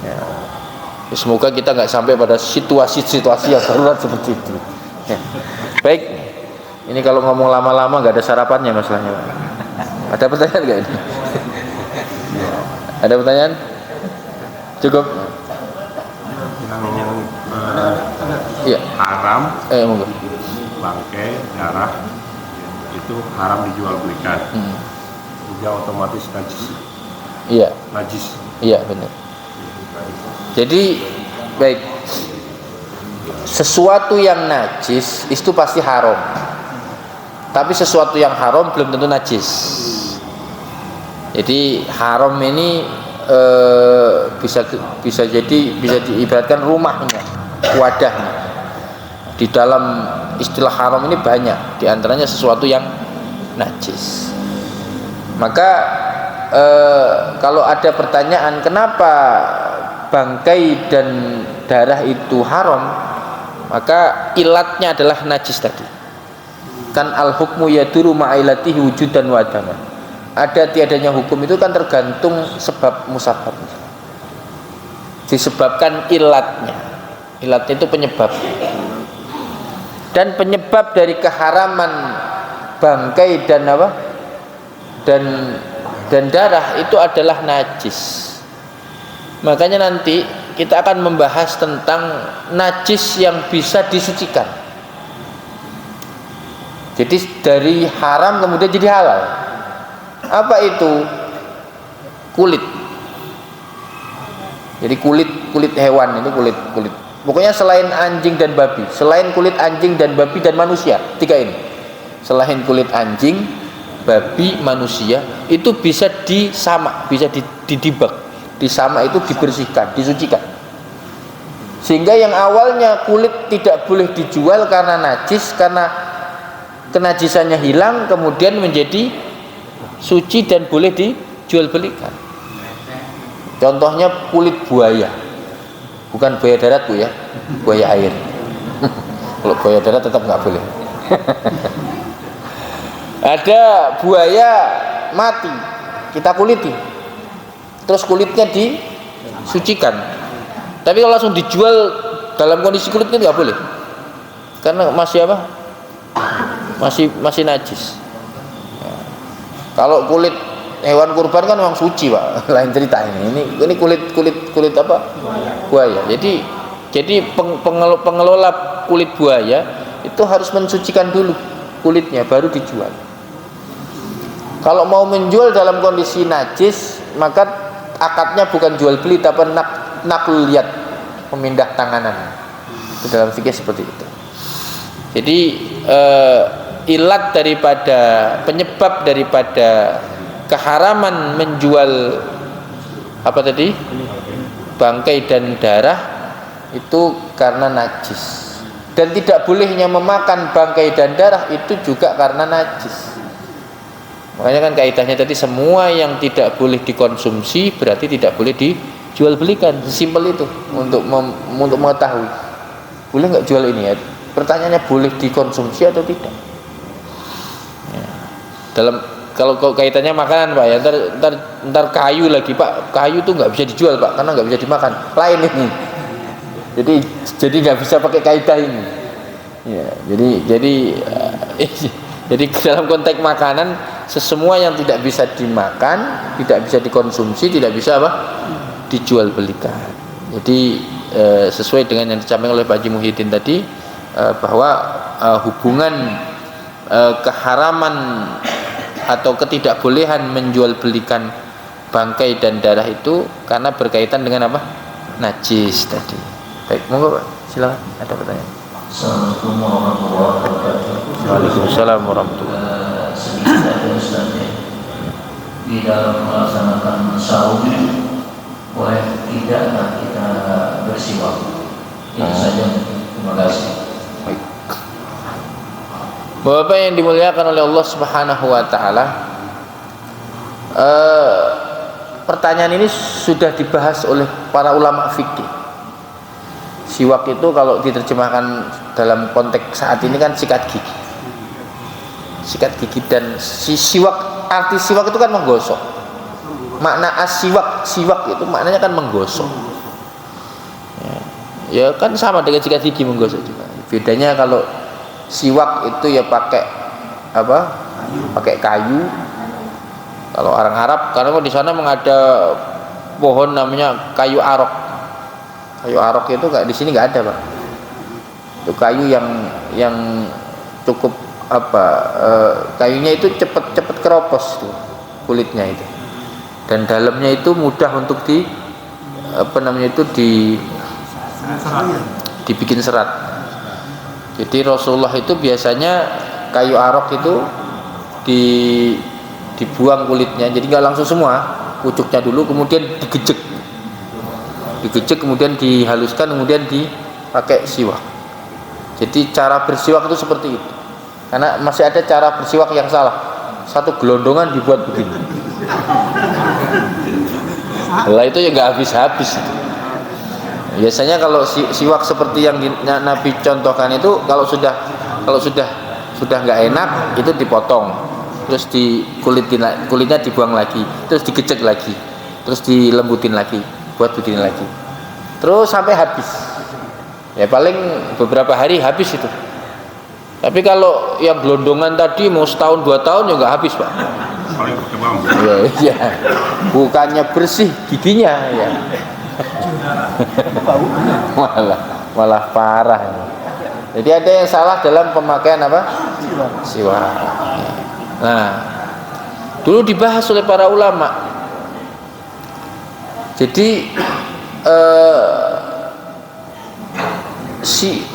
Speaker 1: Ya. Semoga kita nggak sampai pada situasi-situasi yang darurat seperti itu. Ya. Baik, ini kalau ngomong lama-lama nggak ada sarapannya masalahnya. Ada pertanyaan nggak ini? Ada pertanyaan? Cukup? Iya.
Speaker 3: Haram
Speaker 1: Monggo.
Speaker 3: bangkai darah itu haram dijual belikan. Juga otomatis najis.
Speaker 1: Iya.
Speaker 3: Najis.
Speaker 1: Iya benar. Jadi baik, sesuatu yang najis itu pasti haram. Tapi sesuatu yang haram belum tentu najis. Jadi haram ini bisa diibaratkan rumahnya, wadahnya. Di dalam istilah haram ini banyak, diantaranya sesuatu yang najis. Maka kalau ada pertanyaan kenapa bangkai dan darah itu haram, maka ilatnya adalah najis tadi. Kan al hukmu yaduru ma'ilatihi wujudan wa adaman. Ada tiadanya hukum itu kan tergantung sebab musabab. Disebabkan ilatnya. Ilatnya itu penyebab. Dan penyebab dari keharaman bangkai dan apa? Dan darah itu adalah najis. Makanya nanti kita akan membahas tentang najis yang bisa disucikan. Jadi dari haram kemudian jadi halal. Apa itu? Kulit. Jadi kulit hewan itu kulit. Pokoknya selain anjing dan babi, selain kulit anjing dan babi dan manusia, tiga ini. Selain kulit anjing, babi, manusia itu bisa disamak, bisa didibak. Disamak itu dibersihkan, disucikan. Sehingga yang awalnya kulit tidak boleh dijual karena najis, karena kenajisannya hilang, kemudian menjadi suci dan boleh dijual belikan. Contohnya kulit buaya. Bukan buaya darat Bu ya, buaya air. Kalau buaya darat tetap nggak boleh. Ada buaya mati, kita kuliti, terus kulitnya disucikan. Tapi kalau langsung dijual dalam kondisi kulitnya nggak boleh, karena masih apa? Masih najis. Kalau kulit hewan kurban kan memang suci Pak, lain cerita ini. Ini kulit apa? Buaya. Jadi pengelola kulit buaya itu harus mensucikan dulu kulitnya baru dijual. Kalau mau menjual dalam kondisi najis, maka akadnya bukan jual beli tapi nakliyat, pemindah tanganan. Itu dalam fikih seperti itu. Jadi ilat daripada penyebab daripada keharaman menjual apa tadi? Bangkai dan darah itu karena najis. Dan tidak bolehnya memakan bangkai dan darah itu juga karena najis. Makanya kan kaitannya tadi semua yang tidak boleh dikonsumsi berarti tidak boleh dijual belikan. Simpel itu untuk mengetahui. Boleh nggak jual ini ya? Pertanyaannya boleh dikonsumsi atau tidak? Ya. Kalau kaitannya makanan Pak ya, ntar kayu lagi Pak, kayu tuh nggak bisa dijual Pak karena nggak bisa dimakan. Lain ini. Jadi nggak bisa pakai kaidah ini. Ya, jadi dalam konteks makanan, sesemua yang tidak bisa dimakan, tidak bisa dikonsumsi, tidak bisa apa? Dijual belikan. Jadi sesuai dengan yang disampaikan oleh Pak Haji Muhyiddin tadi, bahwa hubungan keharaman atau ketidakbolehan menjual belikan bangkai dan darah itu karena berkaitan dengan apa? Najis tadi. Baik, monggo Pak, silakan ada pertanyaan.
Speaker 4: Assalamualaikum warahmatullahi wabarakatuh.
Speaker 1: Waalaikumsalam warahmatullahi wabarakatuh.
Speaker 4: Sedikit di dalam melaksanakan saum boleh tidak kita bersiwak. Itu saja. Terima kasih.
Speaker 1: Baik. Bapak yang dimuliakan oleh Allah Subhanahu wa taala, pertanyaan ini sudah dibahas oleh para ulama fikih. Siwak itu kalau diterjemahkan dalam konteks saat ini kan sikat gigi. Sikat gigi dan siwak, arti siwak itu kan menggosok. Makna siwak itu maknanya kan menggosok. Ya kan sama dengan sikat gigi, menggosok juga. Bedanya kalau siwak itu ya pakai apa? Pakai kayu. Kalau orang Arab, karena di sana mengada pohon namanya kayu arok. Kayu arok itu di sini nggak ada, Pak. Itu kayu yang cukup kayunya itu cepet keropos tuh kulitnya itu, dan dalamnya itu mudah untuk dibikin serat. Jadi Rasulullah itu biasanya kayu arok itu dibuang kulitnya, jadi nggak langsung semua, pucuknya dulu, kemudian digejek kemudian dihaluskan, kemudian dipakai siwak. Jadi cara bersiwak itu seperti itu. Karena masih ada cara bersiwak yang salah. Satu gelondongan dibuat begini. Lah itu ya nggak habis-habis. Biasanya kalau siwak seperti yang Nabi contohkan itu, kalau sudah nggak enak itu dipotong, terus kulitnya dibuang lagi, terus digecek lagi, terus dilembutin lagi, buat begini lagi, terus sampai habis. Ya paling beberapa hari habis itu. Tapi kalau yang gelondongan tadi mau setahun 2 tahun ya nggak habis, Pak. Iya, bukannya bersih giginya ya. malah parah. Jadi ada yang salah dalam pemakaian apa? Siwak. Nah, dulu dibahas oleh para ulama. Jadi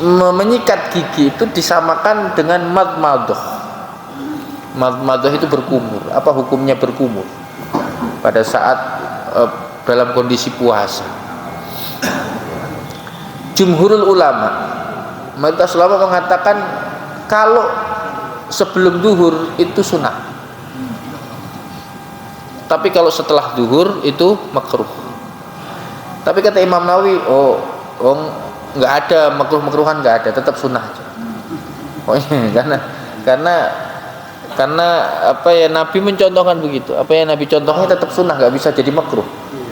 Speaker 1: menyikat gigi itu disamakan dengan madmadah. Madmadah itu berkumur. Apa hukumnya berkumur pada saat dalam kondisi puasa? Jumhurul ulama, mayoritas ulama mengatakan kalau sebelum duhur itu sunnah, tapi kalau setelah duhur itu makruh. Tapi kata Imam Nawawi, nggak ada makruh-makruhan, nggak ada, tetap sunnah aja. Karena apa ya, Nabi mencontohkan begitu. Apa yang Nabi contohnya tetap sunnah, nggak bisa jadi makruh.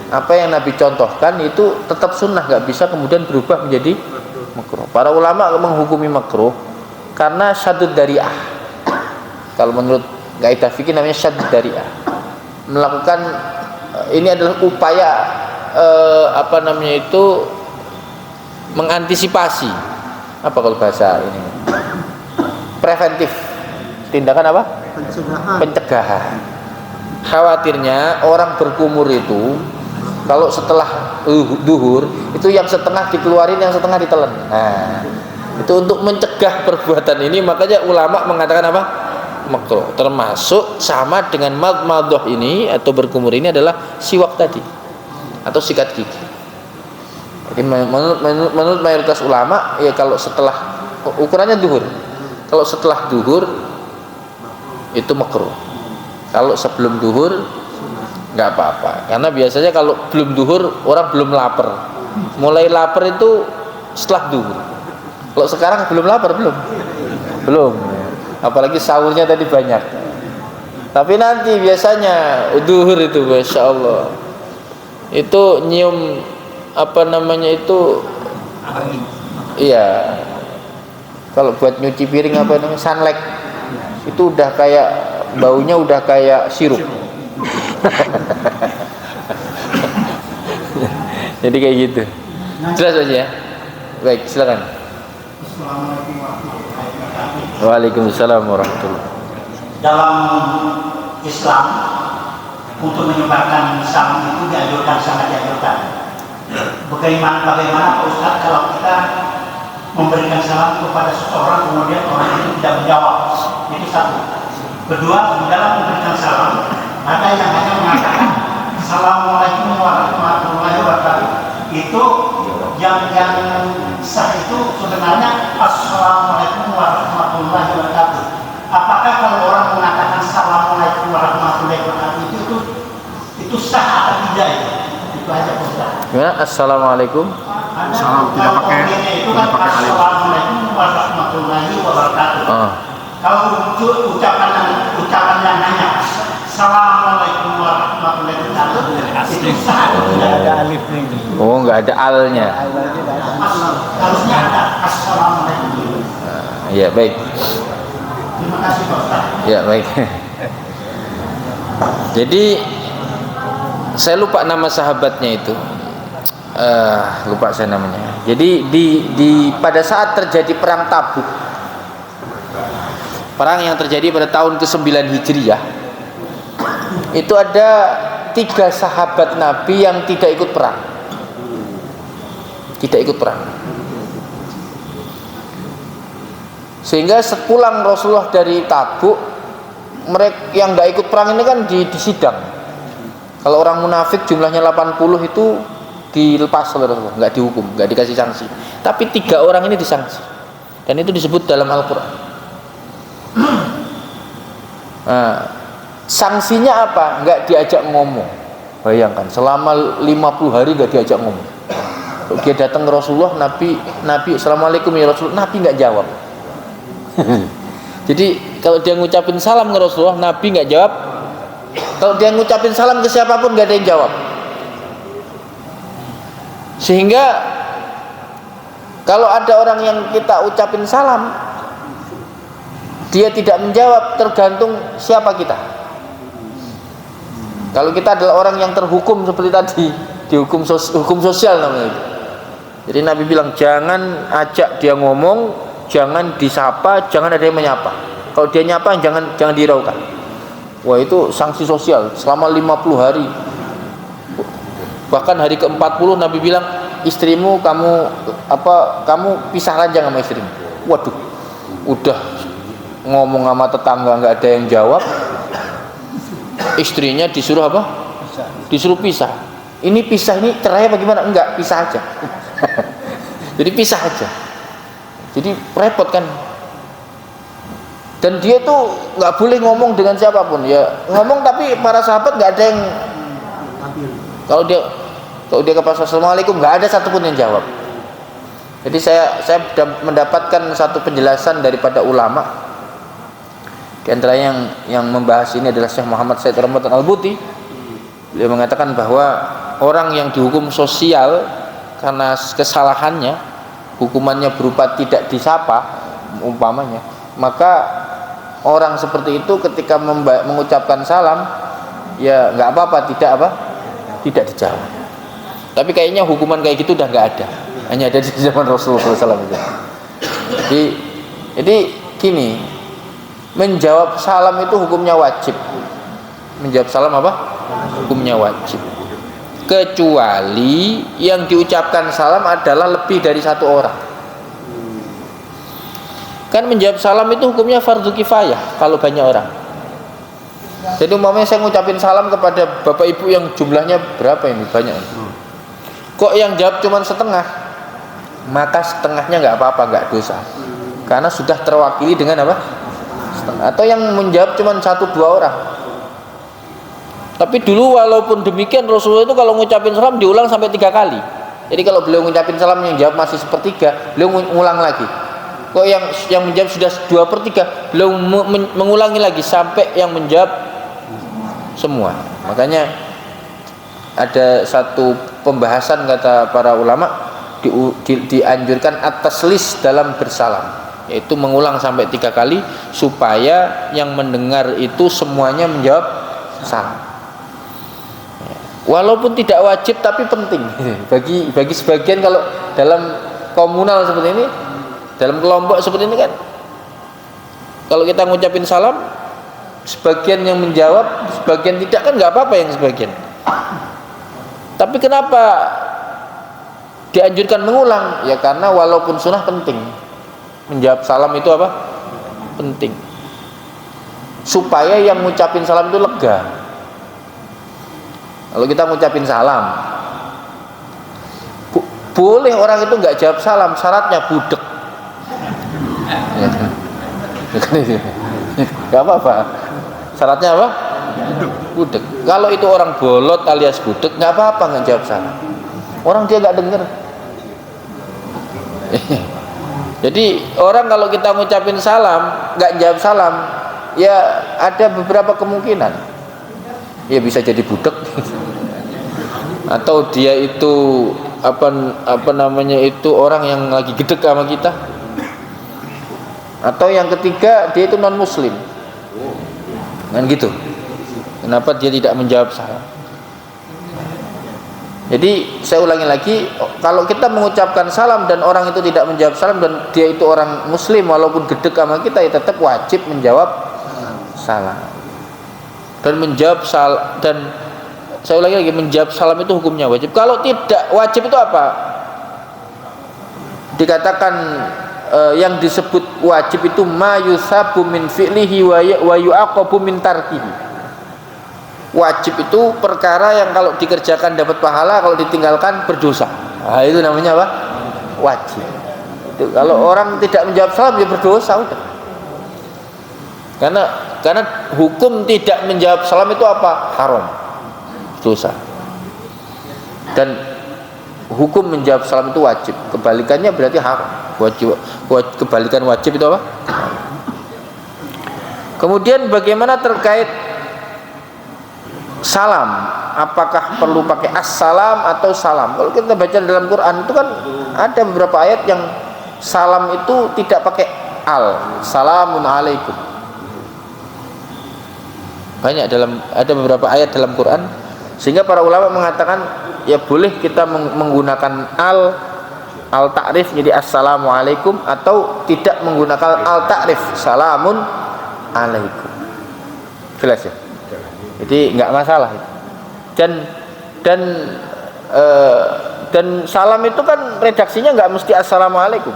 Speaker 1: Apa yang Nabi contohkan itu tetap sunnah, nggak bisa kemudian berubah menjadi makruh. Para ulama menghukumi makruh karena syaddud dari'ah. Kalau menurut kaidah fikih namanya syaddud dari'ah. Melakukan ini adalah upaya mengantisipasi, apa kalau bahasa ini, preventif, tindakan apa? Pencegahan. Khawatirnya orang berkumur itu kalau setelah duhur itu yang setengah dikeluarin, yang setengah ditelan. Nah, itu untuk mencegah perbuatan ini, makanya ulama mengatakan apa? Makruh. Termasuk sama dengan madmadah ini atau berkumur ini adalah siwak tadi atau sikat gigi. Jadi menurut mayoritas ulama ya kalau setelah ukurannya duhur, kalau setelah duhur itu makruh. Kalau sebelum duhur nggak apa-apa, karena biasanya kalau belum duhur orang belum lapar. Mulai lapar itu setelah duhur. Kalau sekarang belum lapar, belum. Apalagi sahurnya tadi banyak. Tapi nanti biasanya duhur itu, masya Allah, itu nyium iya, kalau buat nyuci piring sunlight itu udah kayak baunya udah kayak sirup. Jadi kayak gitu. Jelas aja ya. Baik, silakan. Waalaikumsalam warahmatullahi wabarakatuh.
Speaker 5: Dalam Islam untuk menyebarkan salam itu sangat dianjurkan. Bagaimana Pak Ustaz kalau kita memberikan salam kepada seseorang kemudian orang itu tidak menjawab? Itu satu. Kedua, di dalam memberikan salam ada yang hanya mengatakan Assalamualaikum warahmatullahi wabarakatuh. Itu yang sah itu sebenarnya Assalamualaikum warahmatullahi wabarakatuh. Apakah kalau orang mengatakan Assalamualaikum warahmatullahi wabarakatuh itu sah atau tidak itu? Itu aja Ustaz.
Speaker 1: Gimana? Assalamualaikum.
Speaker 3: Salam tidak pakai
Speaker 5: itu kan Assalamualaikum warahmatullahi wabarakatuh.
Speaker 1: Ah.
Speaker 5: Kalau ucapan yang hanya Assalamualaikum warahmatullahi wabarakatuh itu sah atau tidak?
Speaker 2: Ada alifnya ini.
Speaker 1: Oh, nggak ada alnya.
Speaker 2: Alifnya tidak ada.
Speaker 5: Harusnya ada Assalamualaikum.
Speaker 1: Ya baik.
Speaker 5: Terima kasih Pak Ustaz.
Speaker 1: Ya baik. Jadi saya lupa nama sahabatnya itu. Lupa saya namanya. Jadi pada saat terjadi perang Tabuk, perang yang terjadi pada tahun ke-9 Hijriah, itu ada 3 sahabat Nabi yang tidak ikut perang. Tidak ikut perang. Sehingga sepulang Rasulullah dari Tabuk, mereka yang nggak ikut perang ini kan disidang. Kalau orang munafik jumlahnya 80 itu dilepas oleh Rasulullah, nggak dihukum, nggak dikasih sanksi. Tapi 3 orang ini disanksi, dan itu disebut dalam Al-Quran. Nah, sanksinya apa? Nggak diajak ngomong. Bayangkan selama 50 hari nggak diajak ngomong. Dia datang ke Rasulullah, Nabi Assalamualaikum ya Rasulullah, Nabi nggak jawab. Jadi kalau dia ngucapin salam ke Rasulullah, Nabi nggak jawab. Kalau dia ngucapin salam ke siapapun nggak ada yang jawab. Sehingga kalau ada orang yang kita ucapin salam, dia tidak menjawab, tergantung siapa kita. Kalau kita adalah orang yang terhukum seperti tadi, dihukum hukum sosial namanya itu. Jadi Nabi bilang jangan ajak dia ngomong, jangan disapa, jangan ada yang menyapa. Kalau dia nyapa jangan diraukan. Wah, itu sanksi sosial selama 50 hari. Bahkan hari ke-40 Nabi bilang, istrimu kamu pisah aja sama istrimu. Waduh, udah ngomong sama tetangga nggak ada yang jawab, istrinya disuruh apa? Disuruh pisah. Ini pisah, ini cerai bagaimana? Enggak, pisah aja. Jadi pisah aja. Jadi repot kan. Dan dia tuh nggak boleh ngomong dengan siapapun ya, ngomong tapi para sahabat nggak ada yang, kalau dia ke pasar Assalamualaikum nggak ada satupun yang jawab. Jadi saya mendapatkan satu penjelasan daripada ulama, di antara yang membahas ini adalah Syekh Muhammad Said Ramadan Al-Buti. Beliau mengatakan bahwa orang yang dihukum sosial karena kesalahannya, hukumannya berupa tidak disapa umpamanya, maka orang seperti itu ketika mengucapkan salam ya nggak apa-apa, tidak dijawab. Tapi kayaknya hukuman kayak gitu udah nggak ada, hanya ada di zaman Rasulullah SAW itu. Jadi gini, menjawab salam itu hukumnya wajib. Menjawab salam apa? Hukumnya wajib. Kecuali yang diucapkan salam adalah lebih dari 1 orang. Kan menjawab salam itu hukumnya fardu kifayah kalau banyak orang. Jadi umpamanya saya ngucapin salam kepada bapak ibu yang jumlahnya berapa ini, banyak ini. Kok yang jawab cuma setengah, maka setengahnya nggak apa-apa, nggak dosa, karena sudah terwakili dengan apa? Setengah. Atau yang menjawab cuma 1-2 orang. Tapi dulu walaupun demikian Rasulullah itu kalau ngucapin salam diulang sampai 3 kali. Jadi kalau beliau ngucapin salam yang jawab masih 1/3, beliau ngulang lagi. Kok yang menjawab sudah 2/3, beliau mengulangi lagi sampai yang menjawab semua. Makanya ada satu pembahasan kata para ulama, dianjurkan at-taslis dalam bersalam, yaitu mengulang sampai 3 kali supaya yang mendengar itu semuanya menjawab salam. Walaupun tidak wajib tapi penting bagi sebagian. Kalau dalam komunal seperti ini, dalam kelompok seperti ini kan, kalau kita ngucapin salam, sebagian yang menjawab, sebagian tidak, kan nggak apa-apa yang sebagian. Tapi kenapa dianjurkan mengulang? Ya karena walaupun sunnah penting, menjawab salam itu apa? Penting. Supaya yang ngucapin salam itu lega. Kalau kita ngucapin salam, boleh orang itu nggak jawab salam, syaratnya budek. Ya kan? Gak apa-apa. Syaratnya apa? Budek. Kalau itu orang bolot alias budek, nggak apa-apa nggak jawab salam. Orang dia nggak dengar. Jadi orang kalau kita ngucapin salam nggak jawab salam, ya ada beberapa kemungkinan. Ya bisa jadi budak, atau dia itu apa namanya itu orang yang lagi gedek sama kita, atau yang ketiga dia itu non muslim, kan gitu. Kenapa dia tidak menjawab salam? Jadi saya ulangi lagi, kalau kita mengucapkan salam dan orang itu tidak menjawab salam dan dia itu orang muslim walaupun gedek sama kita, ya tetap wajib menjawab salam. Dan menjawab salam, dan saya ulangi lagi, menjawab salam itu hukumnya wajib. Kalau tidak wajib itu apa? Dikatakan yang disebut wajib itu ma yusabu min fi'lihi wa yu'aqabu min tarkihi. Wajib itu perkara yang kalau dikerjakan dapat pahala, kalau ditinggalkan berdosa. Nah, itu namanya apa? Wajib. Itu, kalau orang tidak menjawab salam dia berdosa udah. Karena hukum tidak menjawab salam itu apa? Haram. Dosa. Dan hukum menjawab salam itu wajib. Kebalikannya berarti haram. Kebalikan wajib itu apa? Kemudian bagaimana terkait salam? Apakah perlu pakai assalam atau salam? Kalau kita baca dalam Quran itu kan ada beberapa ayat yang salam itu tidak pakai al, salamun alaikum. Banyak ada beberapa ayat dalam Quran sehingga para ulama mengatakan ya boleh kita menggunakan al ta'rif jadi assalamu alaikum, atau tidak menggunakan al ta'rif salamun alaikum. Jelas ya? Jadi nggak masalah itu. Dan salam itu kan redaksinya nggak mesti assalamualaikum.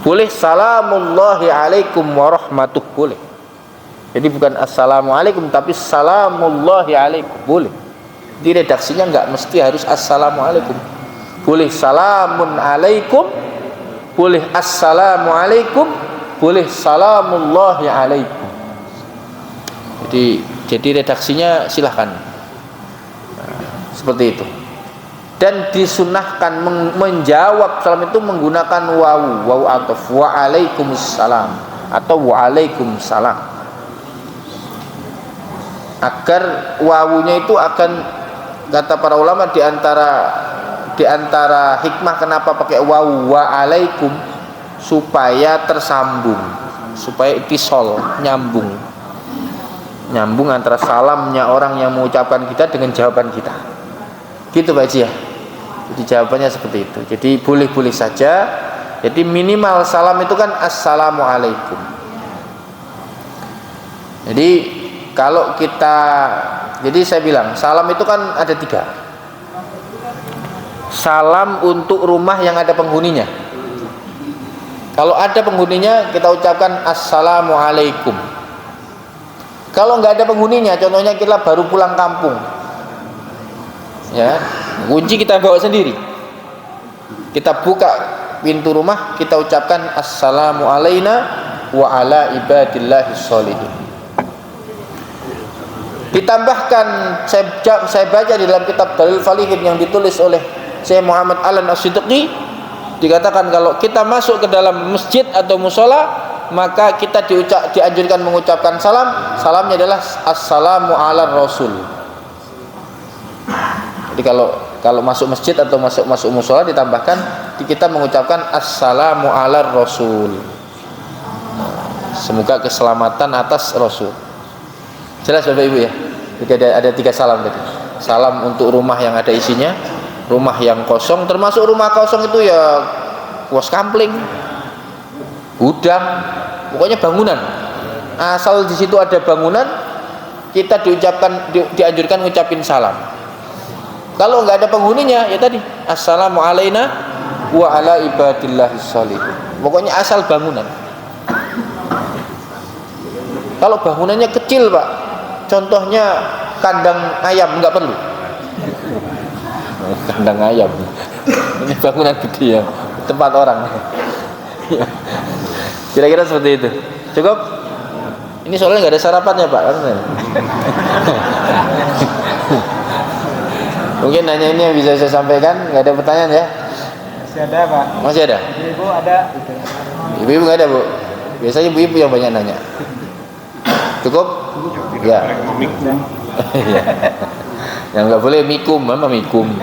Speaker 1: Boleh salamullahi alaikum warahmatuh, boleh. Jadi bukan assalamualaikum tapi salamullahi alaikum, boleh. Di redaksinya nggak mesti harus assalamualaikum. Boleh salamun alaikum, boleh assalamualaikum, boleh salamullahi alaikum. Jadi redaksinya silahkan seperti itu. Dan disunahkan menjawab salam itu menggunakan wawu ataf, wa alaikumussalam atau wa alaikumussalam, agar wawunya itu akan, kata para ulama, di antara hikmah kenapa pakai wawu wa alaikum, supaya tersambung, supaya itisol, nyambung antara salamnya orang yang mengucapkan kita dengan jawaban kita. Gitu Pak Haji ya. Jadi jawabannya seperti itu. Jadi boleh-boleh saja. Jadi minimal salam itu kan assalamualaikum. Jadi kalau jadi saya bilang salam itu kan ada 3. Salam untuk rumah yang ada penghuninya. Kalau ada penghuninya kita ucapkan assalamualaikum. Kalau nggak ada penghuninya, contohnya kita baru pulang kampung, ya, kunci kita bawa sendiri, kita buka pintu rumah, kita ucapkan assalamu alaina wa ala ibadillahis sholihin. Ditambahkan, saya baca di dalam kitab Dalil Falihin yang ditulis oleh Syekh Muhammad Alan As-Siddiqi, dikatakan kalau kita masuk ke dalam masjid atau musola, maka kita dianjurkan mengucapkan salamnya adalah assalamu ala rasul. Jadi kalau masuk masjid atau masuk musola ditambahkan kita mengucapkan assalamu ala rasul, semoga keselamatan atas rasul. Jelas Bapak Ibu ya? Jadi ada 3 salam tadi. Salam untuk rumah yang ada isinya, rumah yang kosong, termasuk rumah kosong itu ya pos kampling, gudang, pokoknya bangunan. Asal di situ ada bangunan, kita dianjurkan ngucapin salam. Kalau nggak ada penghuninya, ya tadi assalamu alaina wa ala ibadillahis sholihin. Pokoknya asal bangunan. Kalau bangunannya kecil Pak, contohnya kandang ayam, nggak perlu. Kandang ayam, ini bangunan gede ya, tempat orang. Kira-kira seperti itu. Cukup? Ini soalnya nggak ada sarapannya Pak. Mungkin hanya ini yang bisa saya sampaikan. Nggak ada pertanyaan ya?
Speaker 2: Masih ada Pak.
Speaker 1: Masih ada?
Speaker 2: Ibu ada.
Speaker 1: Ibu-ibu nggak ada, Bu? Biasanya ibu-ibu yang banyak nanya. Cukup? Ya. Iya. Yang nggak boleh mikum, apa mikum?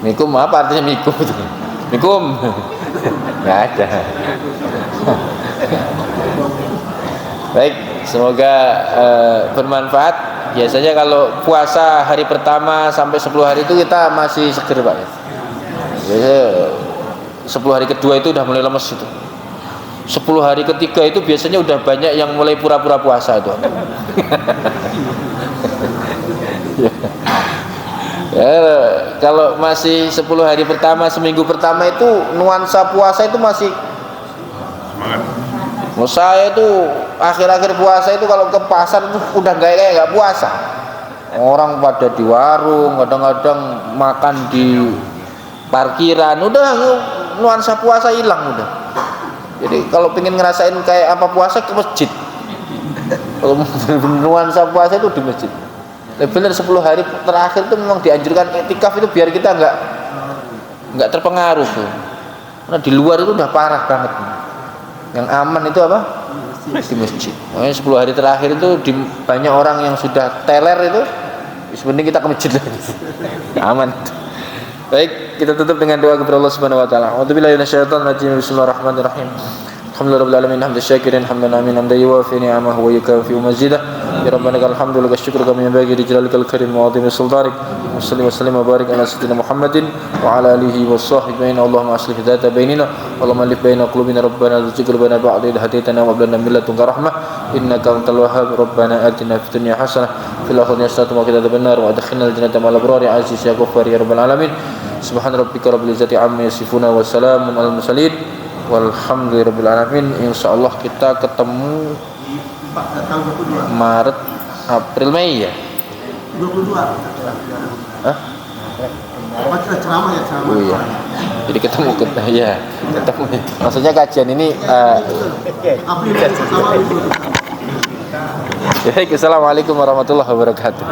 Speaker 1: Mikum apa artinya mikum itu? Mikum? Nggak ada. Baik, semoga bermanfaat. Biasanya kalau puasa hari pertama sampai 10 hari itu kita masih seger, Pak. Biasanya 10 hari kedua itu udah mulai lemes itu. 10 hari ketiga itu biasanya udah banyak yang mulai pura-pura puasa itu. Ya, kalau masih 10 hari pertama, seminggu pertama itu nuansa puasa itu masih
Speaker 3: Semangat.
Speaker 1: saya itu akhir-akhir puasa itu kalau ke pasar itu udah kayak puasa. Orang pada di warung, kadang-kadang makan di parkiran, udah nuansa puasa hilang udah. Jadi kalau pengen ngerasain kayak apa puasa ke masjid. Kalau nuansa puasa itu di masjid. Benar 10 hari terakhir itu memang dianjurkan iktikaf itu biar kita nggak terpengaruh tuh. Karena di luar itu udah parah banget. Yang aman itu apa? Di masjid. Makanya 10 hari terakhir itu banyak orang yang sudah teler itu sebenarnya kita ke masjid lagi. Aman. Baik, kita tutup dengan doa kepada Allah Subhanahu wa taala. A'udzubillahi minasyaitonir rajim. Bismillahirrahmanirrahim. Alhamdulillah rabbil alamin hamdan syakirin hamdan amin hamdan yuwafi ni'amahu wa yukafi mazidah. Ya rabbana lakal hamdu laka syukru kama yanbaghi li jalalikal karim wa 'azimi sultanik. Wassallallahu wa sallim wa barik ala sayyidina Muhammadin wa ala alihi washabbihi ajma'in. Allahumma aslih dzata bainina Allahumma alif baina qulubina rabbana dzikr bana ba'da idh hadaytana wa hab lana min ladunka rahmah innaka antal wahhab. Rabbana atina fid dunya hasanah fil akhirati hasanah wa qina adzabannar wa adkhilna al-jannata ma'al abrar ya aziz ya ghaffar ya rabbal alamin. Subhana rabbika rabbil izzati amma yasifuna wa salamun alal mursalin walhamdulillahirabbil alamin. Insyaallah kita ketemu
Speaker 2: Tahun 22.
Speaker 1: Maret, April, Mei ya.
Speaker 2: 22.
Speaker 1: Hah?
Speaker 2: Baca ceramah ya ceramah.
Speaker 1: Oh iya. Jadi ketemu ya, ketemu. Maksudnya kajian ini
Speaker 2: April sama.
Speaker 1: Assalamualaikum warahmatullahi wabarakatuh.